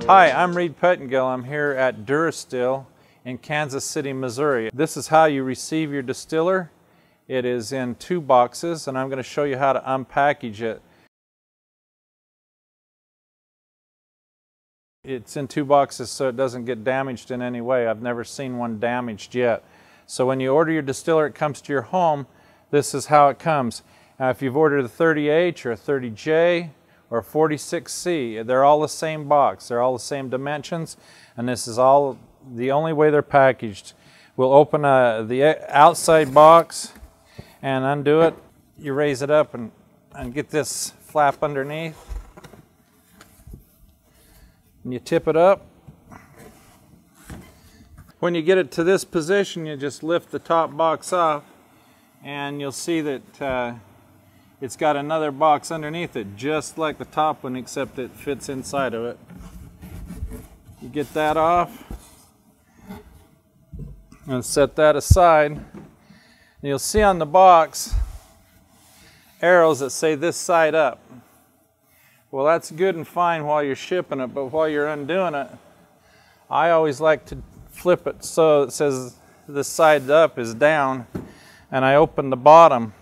Hi, I'm Reed Pettengill. I'm here at Durastill in Kansas City, Missouri. This is how you receive your distiller. It is in 2 boxes, and I'm going to show you how to unpackage it. It's in 2 boxes so it doesn't get damaged in any way. I've never seen one damaged yet. So when you order your distiller, it comes to your home. This is how it comes. Now, if you've ordered a 30H or a 30J or a 46C, they're all the same box. They're all the same dimensions, and this is all the only way they're packaged. We'll open the outside box and undo it. You raise it up and get this flap underneath. And you tip it up. When you get it to this position, you just lift the top box off, and you'll see that it's got another box underneath it, just like the top one, except it fits inside of it. You get that off and set that aside. And you'll see on the box arrows that say this side up. Well, that's good and fine while you're shipping it, but while you're undoing it, I always like to flip it so it says this side up is down, and I open the bottom.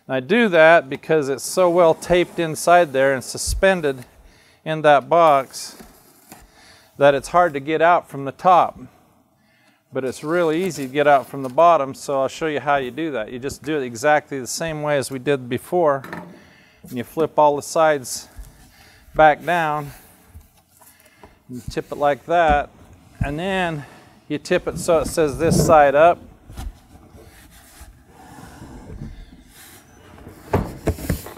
And I do that because it's so well taped inside there and suspended in that box that it's hard to get out from the top. But it's really easy to get out from the bottom, so I'll show you how you do that. You just do it exactly the same way as we did before. And you flip all the sides back down. You tip it like that. And then you tip it so it says this side up.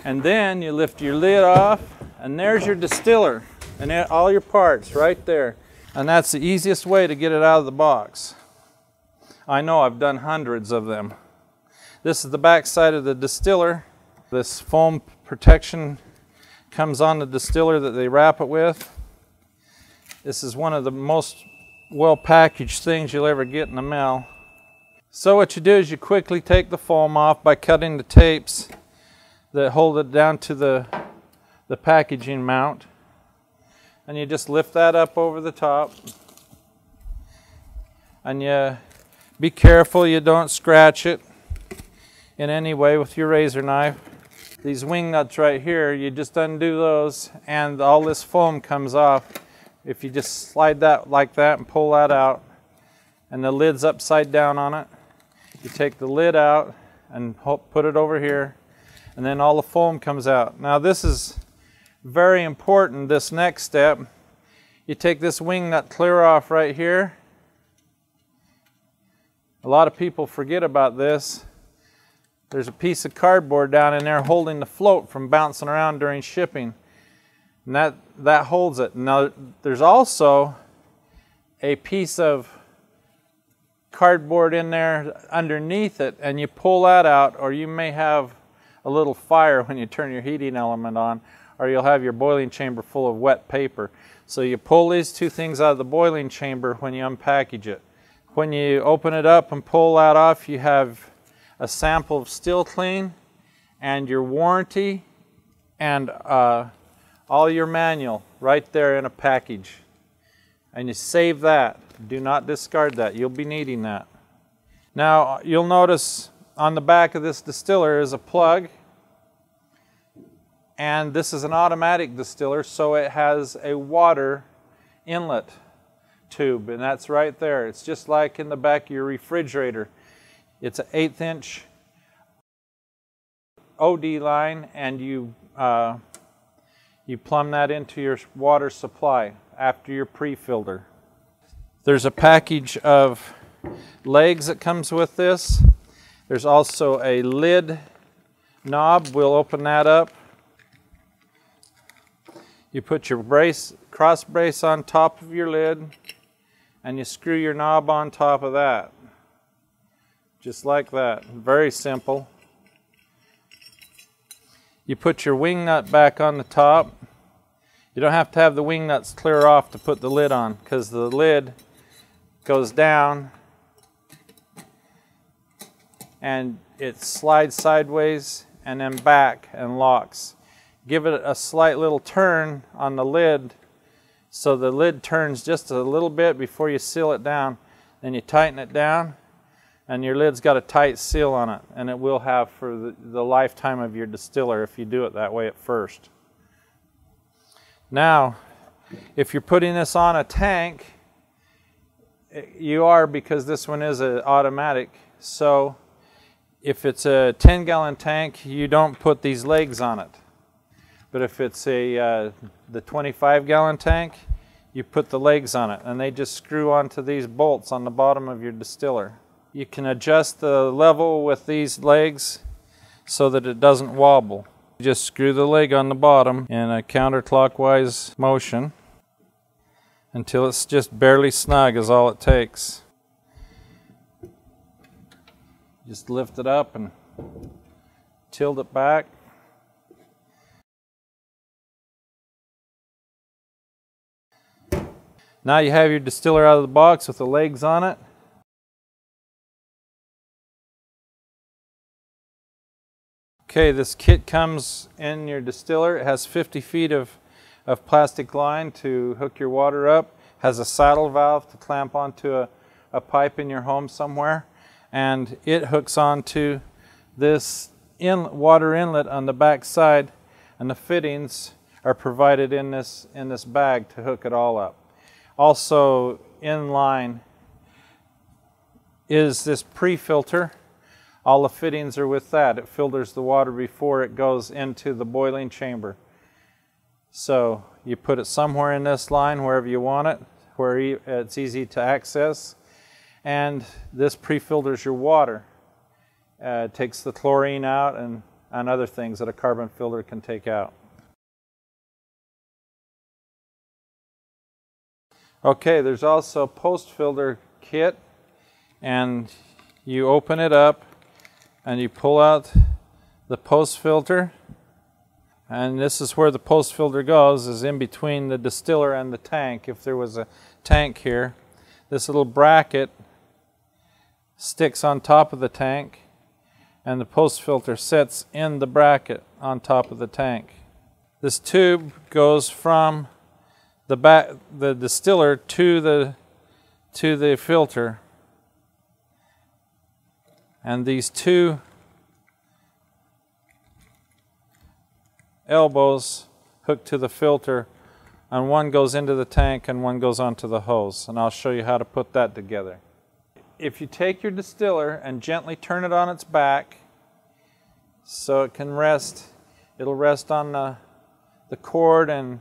And then you lift your lid off, and there's your distiller and all your parts right there. And that's the easiest way to get it out of the box. I know, I've done hundreds of them. This is the back side of the distiller. This foam protection comes on the distiller that they wrap it with. This is one of the most well packaged things you'll ever get in the mail. So what you do is you quickly take the foam off by cutting the tapes that hold it down to the packaging mount, and you just lift that up over the top, and you be careful you don't scratch it in any way with your razor knife. These wing nuts right here, you just undo those and all this foam comes off. If you just slide that like that and pull that out, and the lid's upside down on it, you take the lid out and put it over here, and then all the foam comes out. Now this is very important, this next step. You take this wing nut clear off right here. A lot of people forget about this. There's a piece of cardboard down in there holding the float from bouncing around during shipping. And that holds it. Now there's also a piece of cardboard in there underneath it, and you pull that out, or you may have a little fire when you turn your heating element on, or you'll have your boiling chamber full of wet paper. So you pull these 2 things out of the boiling chamber when you unpackage it. When you open it up and pull that off, you have a sample of Still Clean and your warranty and all your manual right there in a package. And you save that. Do not discard that. You'll be needing that. Now you'll notice on the back of this distiller is a plug, and this is an automatic distiller, so it has a water inlet tube, and that's right there. It's just like in the back of your refrigerator. It's an 1/8 inch OD line, and you plumb that into your water supply after your pre-filter. There's a package of legs that comes with this. There's also a lid knob. We'll open that up. You put your cross brace on top of your lid, and you screw your knob on top of that. Just like that. Very simple. You put your wing nut back on the top. You don't have to have the wing nuts clear off to put the lid on, because the lid goes down and it slides sideways and then back and locks. Give it a slight little turn on the lid So the lid turns just a little bit before you seal it down. Then you tighten it down, and your lid's got a tight seal on it, and it will have for the lifetime of your distiller if you do it that way at first. Now, if you're putting this on a tank, you are, because this one is an automatic. So if it's a 10-gallon tank, you don't put these legs on it. But if it's the 25-gallon tank, you put the legs on it, and they just screw onto these bolts on the bottom of your distiller. You can adjust the level with these legs so that it doesn't wobble. You just screw the leg on the bottom in a counterclockwise motion until it's just barely snug is all it takes. Just lift it up and tilt it back. Now you have your distiller out of the box with the legs on it. Okay, this kit comes in your distiller. It has 50 feet of plastic line to hook your water up. Has a saddle valve to clamp onto a pipe in your home somewhere. And it hooks onto this water inlet on the back side, and the fittings are provided in this bag to hook it all up. Also in line is this pre-filter. All the fittings are with that. It filters the water before it goes into the boiling chamber. So you put it somewhere in this line, wherever you want it, where it's easy to access. And this pre-filters your water. It takes the chlorine out and other things that a carbon filter can take out. Okay, there's also a post-filter kit, and you open it up and you pull out the post-filter, and this is where the post-filter goes, is in between the distiller and the tank. If there was a tank here, this little bracket sticks on top of the tank, and the post-filter sits in the bracket on top of the tank. This tube goes from the distiller to the filter, and these two elbows hook to the filter, and one goes into the tank and one goes onto the hose, and I'll show you how to put that together. If you take your distiller and gently turn it on its back so it can rest, it'll rest on the cord and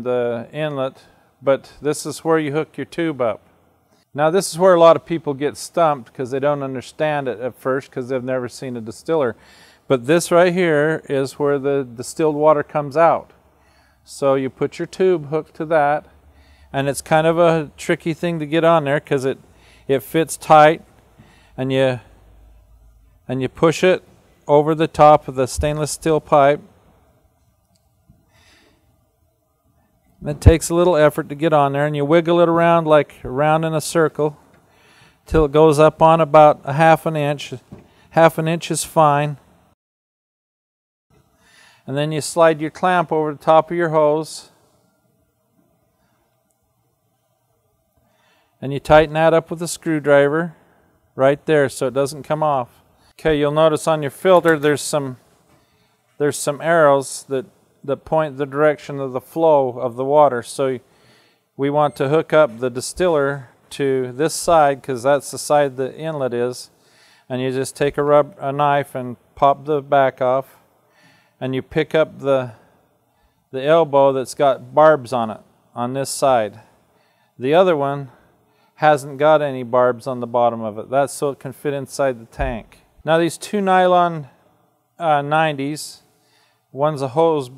the inlet, but this is where you hook your tube up. Now this is where a lot of people get stumped because they don't understand it at first because they've never seen a distiller. But this right here is where the distilled water comes out. So you put your tube hooked to that, and it's kind of a tricky thing to get on there because it fits tight, and you push it over the top of the stainless steel pipe. It takes a little effort to get on there, and you wiggle it around like around in a circle till it goes up on about a half an inch. Half an inch is fine. And then you slide your clamp over the top of your hose, and you tighten that up with a screwdriver right there so it doesn't come off. Okay, you'll notice on your filter there's some arrows that point the direction of the flow of the water. So we want to hook up the distiller to this side because that's the side the inlet is, and you just take a knife and pop the back off, and you pick up the elbow that's got barbs on it on this side. The other one hasn't got any barbs on the bottom of it. That's so it can fit inside the tank. Now these two nylon 90s, one's a hose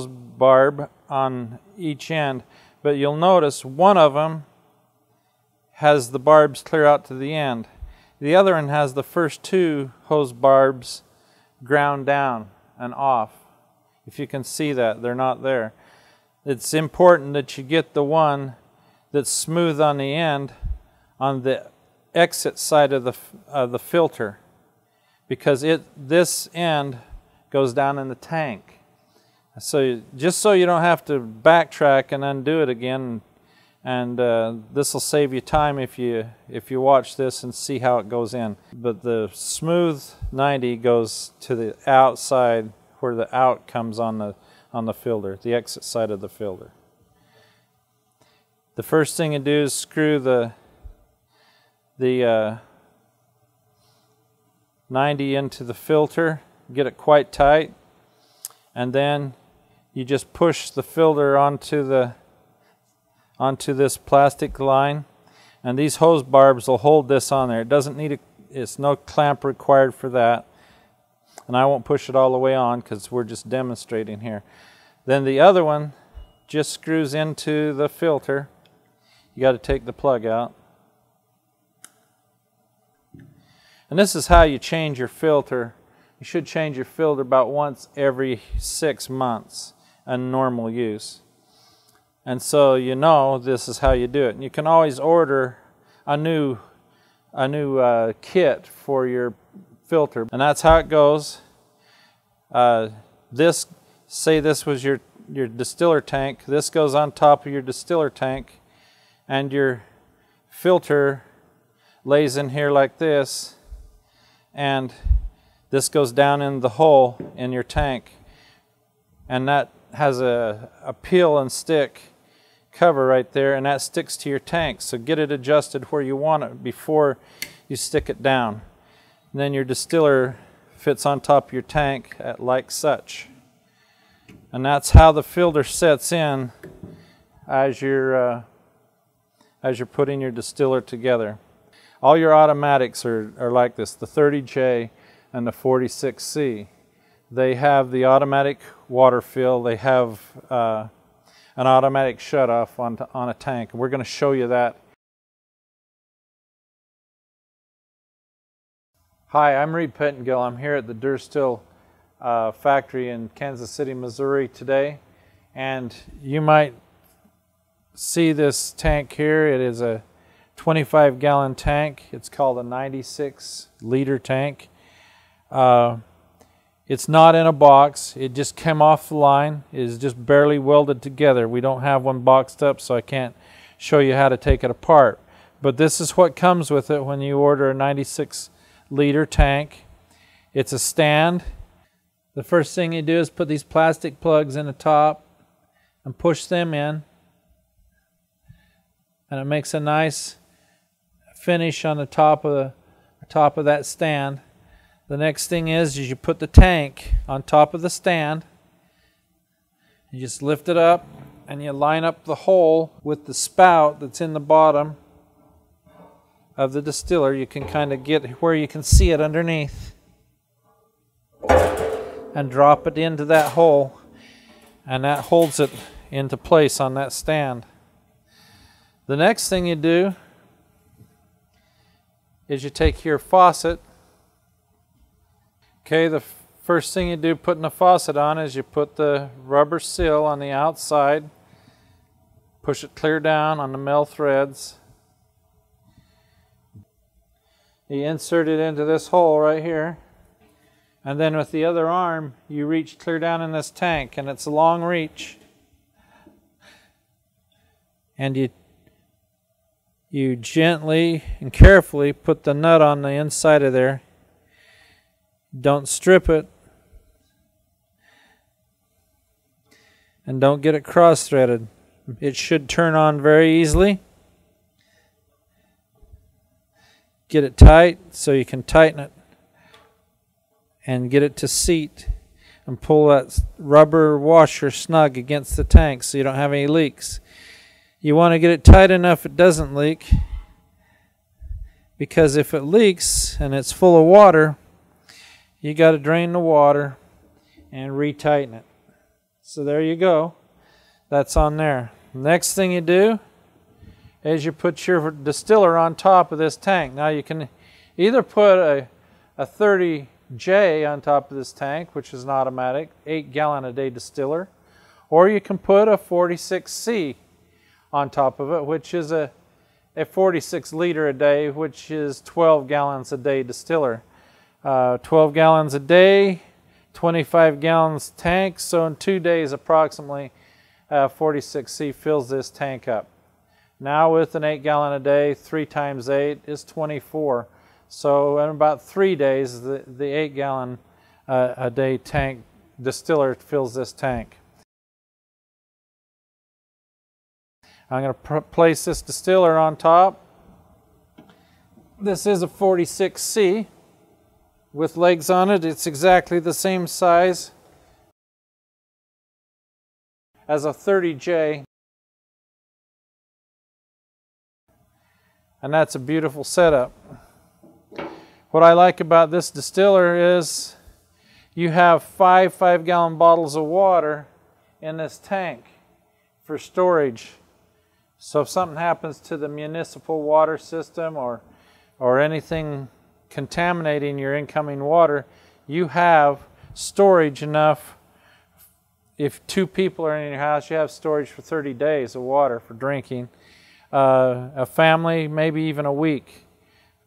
barb on each end, but you'll notice one of them has the barbs clear out to the end. The other one has the first two hose barbs ground down and off. If you can see that, they're not there. It's important that you get the one that's smooth on the end on the exit side of the filter, because this end goes down in the tank. So just so you don't have to backtrack and undo it again, and this will save you time if you watch this and see how it goes in. But the smooth 90 goes to the outside where the out comes on the filter, the exit side of the filter. The first thing you do is screw the 90 into the filter, get it quite tight, and then you just push the filter onto this plastic line, and these hose barbs will hold this on there. It doesn't need it's no clamp required for that, and I won't push it all the way on because we're just demonstrating here. Then the other one just screws into the filter. You got to take the plug out. And this is how you change your filter. You should change your filter about once every 6 months in normal use. And so you know this is how you do it. And you can always order a new kit for your filter. And that's how it goes. Say this was your distiller tank. This goes on top of your distiller tank, and your filter lays in here like this, and this goes down in the hole in your tank, and that has a peel and stick cover right there, and that sticks to your tank. So get it adjusted where you want it before you stick it down. And then your distiller fits on top of your tank like such. And that's how the filter sets in as you're putting your distiller together. All your automatics are like this, the 30J and the 46C. They have the automatic water fill. They have an automatic shutoff on a tank. We're going to show you that. Hi, I'm Reed Pettengill. I'm here at the Durastill factory in Kansas City, Missouri today. And you might see this tank here. It is a 25-gallon tank. It's called a 96-liter tank. It's not in a box. It just came off the line. It is just barely welded together. We don't have one boxed up, so I can't show you how to take it apart. But this is what comes with it when you order a 96-liter tank. It's a stand. The first thing you do is put these plastic plugs in the top and push them in. And it makes a nice finish on the top of that stand. The next thing is you put the tank on top of the stand. You just lift it up and you line up the hole with the spout that's in the bottom of the distiller. You can kind of get where you can see it underneath and drop it into that hole, and that holds it into place on that stand. The next thing you do is you take your faucet. Okay, the first thing you do putting the faucet on is you put the rubber seal on the outside, push it clear down on the metal threads. You insert it into this hole right here, and then with the other arm you reach clear down in this tank, and it's a long reach, and you gently and carefully put the nut on the inside of there. Don't strip it, and don't get it cross-threaded. It should turn on very easily. Get it tight so you can tighten it and get it to seat, and pull that rubber washer snug against the tank so you don't have any leaks. You want to get it tight enough it doesn't leak, because if it leaks and it's full of water, you got to drain the water and retighten it. So there you go. That's on there. Next thing you do is you put your distiller on top of this tank. Now you can either put a 30J on top of this tank, which is an automatic 8-gallon-a-day distiller, or you can put a 46C on top of it, which is a 46-liter-a-day, which is 12 gallons a day distiller. 12 gallons a day 25 gallons tank, so in 2 days approximately 46C fills this tank up. Now with an 8 gallon a day, 3 times 8 is 24. So in about 3 days, the 8 gallon a day tank distiller fills this tank. I'm going to place this distiller on top. This is a 46C with legs on it. It's exactly the same size as a 30J. And that's a beautiful setup. What I like about this distiller is you have 5 5-gallon bottles of water in this tank for storage. So if something happens to the municipal water system or anything contaminating your incoming water, you have storage enough. If 2 people are in your house, you have storage for 30 days of water for drinking. A family, maybe even a week,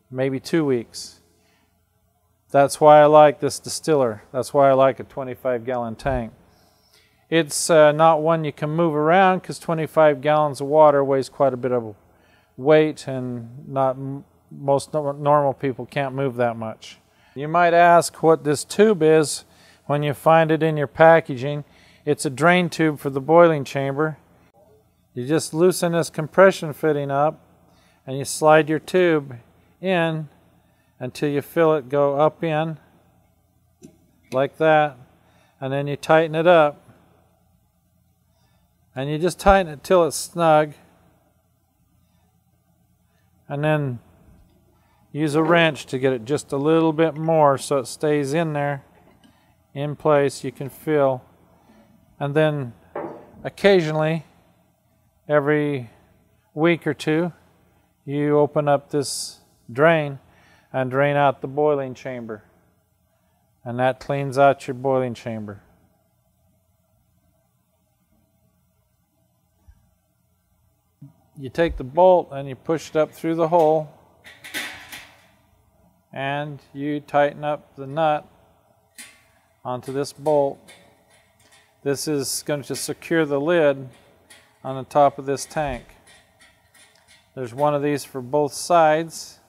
maybe 2 weeks. That's why I like this distiller. That's why I like a 25-gallon tank. It's not one you can move around because 25 gallons of water weighs quite a bit of weight, and most normal people can't move that much. You might ask what this tube is when you find it in your packaging. It's a drain tube for the boiling chamber. You just loosen this compression fitting up and you slide your tube in until you feel it go up in like that, and then you tighten it up and you just tighten it till it's snug, and then use a wrench to get it just a little bit more so it stays in there in place. You can feel, and then occasionally every week or 2 you open up this drain and drain out the boiling chamber, and that cleans out your boiling chamber. You take the bolt and you push it up through the hole and you tighten up the nut onto this bolt. This is going to secure the lid on the top of this tank. There's one of these for both sides,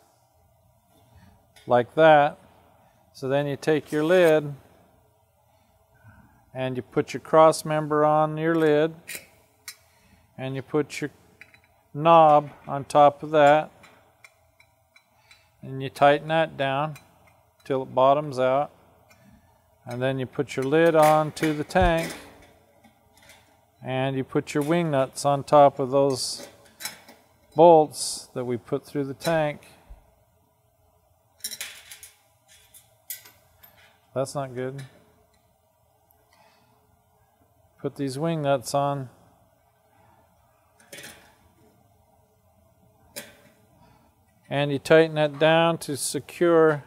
like that. So then you take your lid and you put your cross member on your lid, and you put your knob on top of that, and you tighten that down till it bottoms out, and then you put your lid onto the tank and you put your wing nuts on top of those bolts that we put through the tank. That's not good. Put these wing nuts on. And you tighten that down to secure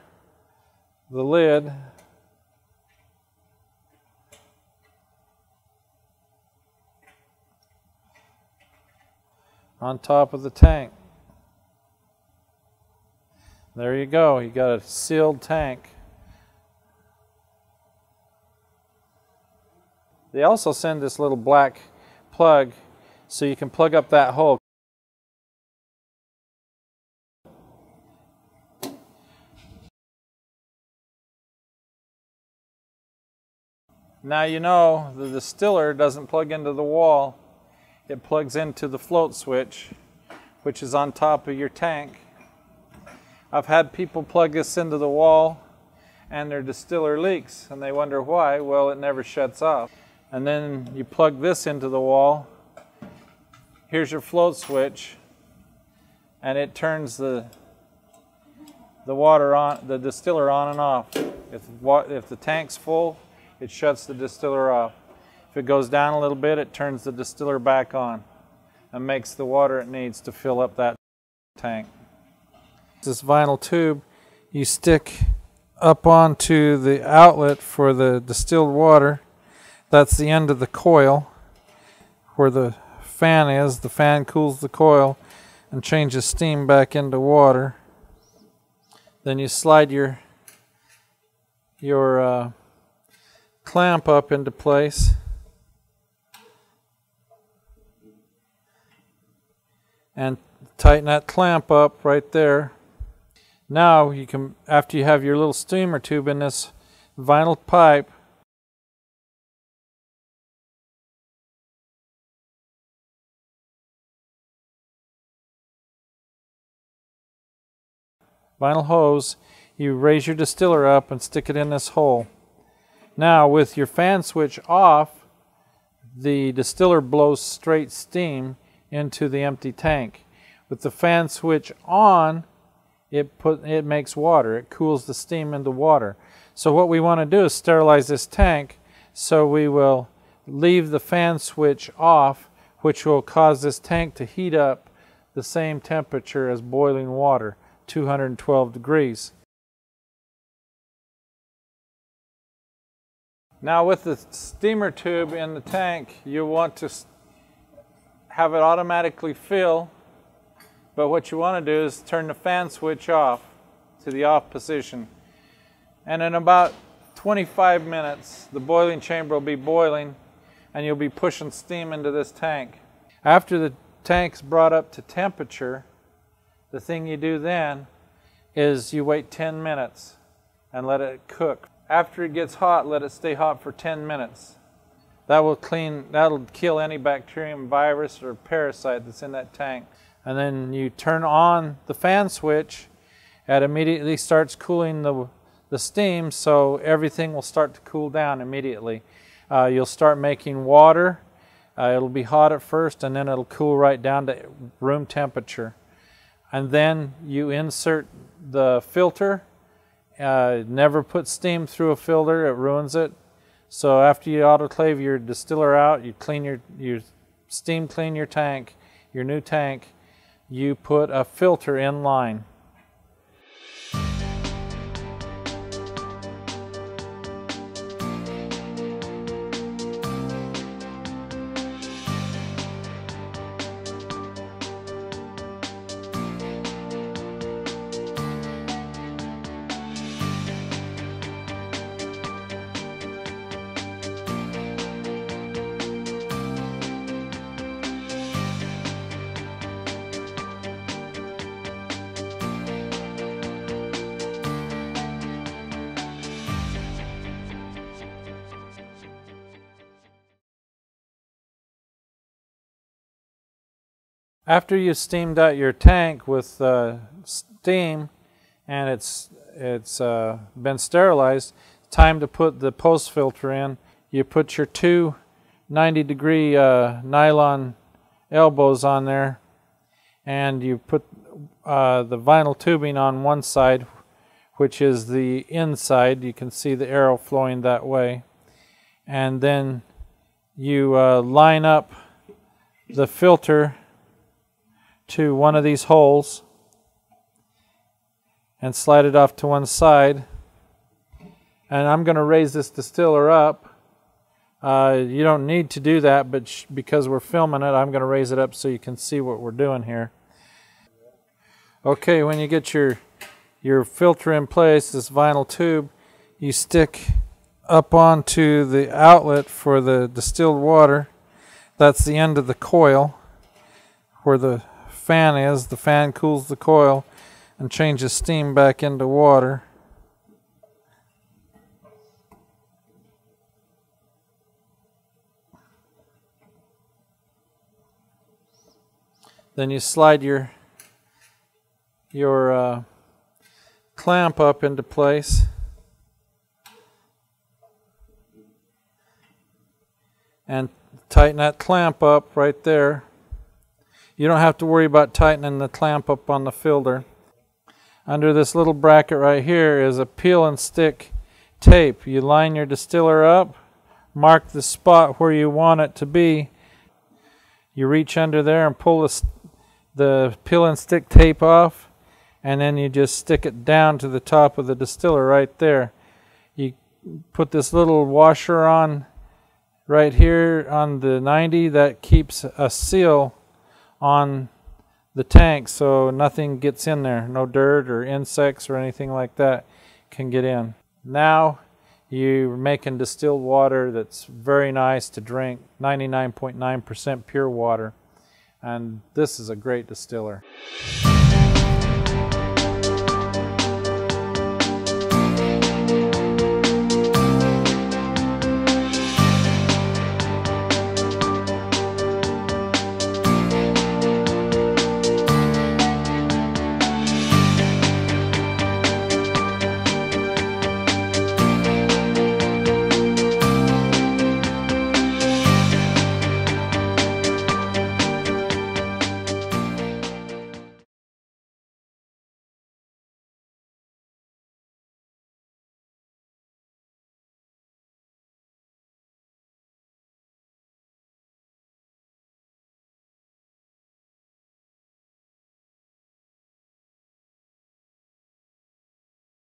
the lid. On top of the tank. There you go. You got a sealed tank. They also send this little black plug so you can plug up that hole. Now you know the distiller doesn't plug into the wall. It plugs into the float switch, which is on top of your tank. I've had people plug this into the wall and their distiller leaks, and they wonder why. Well, it never shuts off. And then you plug this into the wall. Here's your float switch, and it turns the water on, the distiller on and off. If the tank's full, it shuts the distiller off. If it goes down a little bit, it turns the distiller back on and makes the water it needs to fill up that tank. This vinyl tube you stick up onto the outlet for the distilled water. That's the end of the coil where the fan is. The fan cools the coil and changes steam back into water. Then you slide your clamp up into place. And tighten that clamp up right there. Now you can, after you have your little steamer tube in this vinyl pipe, vinyl hose, you raise your distiller up and stick it in this hole. Now with your fan switch off, the distiller blows straight steam into the empty tank. With the fan switch on, it makes water. It cools the steam into water. So what we want to do is sterilize this tank, so we will leave the fan switch off, which will cause this tank to heat up the same temperature as boiling water, 212 degrees. Now with the steamer tube in the tank, you want to have it automatically fill, but what you want to do is turn the fan switch off to the off position. And in about 25 minutes, the boiling chamber will be boiling and you'll be pushing steam into this tank. After the tank's brought up to temperature, the thing you do then is you wait 10 minutes and let it cook. After it gets hot, let it stay hot for 10 minutes. That'll kill any bacterium, virus, or parasite that's in that tank. And then you turn on the fan switch, and it immediately starts cooling the steam, so everything will start to cool down immediately. You'll start making water. It'll be hot at first, and then it'll cool right down to room temperature. And then you insert the filter. Never put steam through a filter, it ruins it. So after you autoclave your distiller out, you clean your steam clean your tank, your new tank, you put a filter in line. After you've steamed out your tank with steam and it's been sterilized, time to put the post filter in. You put your two 90-degree nylon elbows on there, and you put the vinyl tubing on one side, which is the inside. You can see the arrow flowing that way. And then you line up the filter to one of these holes and slide it off to one side. And I'm going to raise this distiller up. You don't need to do that, but because we're filming it, I'm going to raise it up so you can see what we're doing here. Okay, when you get your filter in place, this vinyl tube, you stick up onto the outlet for the distilled water. That's the end of the coil where the fan is. The fan cools the coil and changes steam back into water. Then you slide your clamp up into place. And tighten that clamp up right there. You don't have to worry about tightening the clamp up on the filter. Under this little bracket right here is a peel and stick tape. You line your distiller up, mark the spot where you want it to be. You reach under there and pull the peel and stick tape off, and then you just stick it down to the top of the distiller right there. You put this little washer on right here on the 90 that keeps a seal on the tank so nothing gets in there. No dirt or insects or anything like that can get in. Now You're making distilled water that's very nice to drink, 99.9% pure water, and this is a great distiller.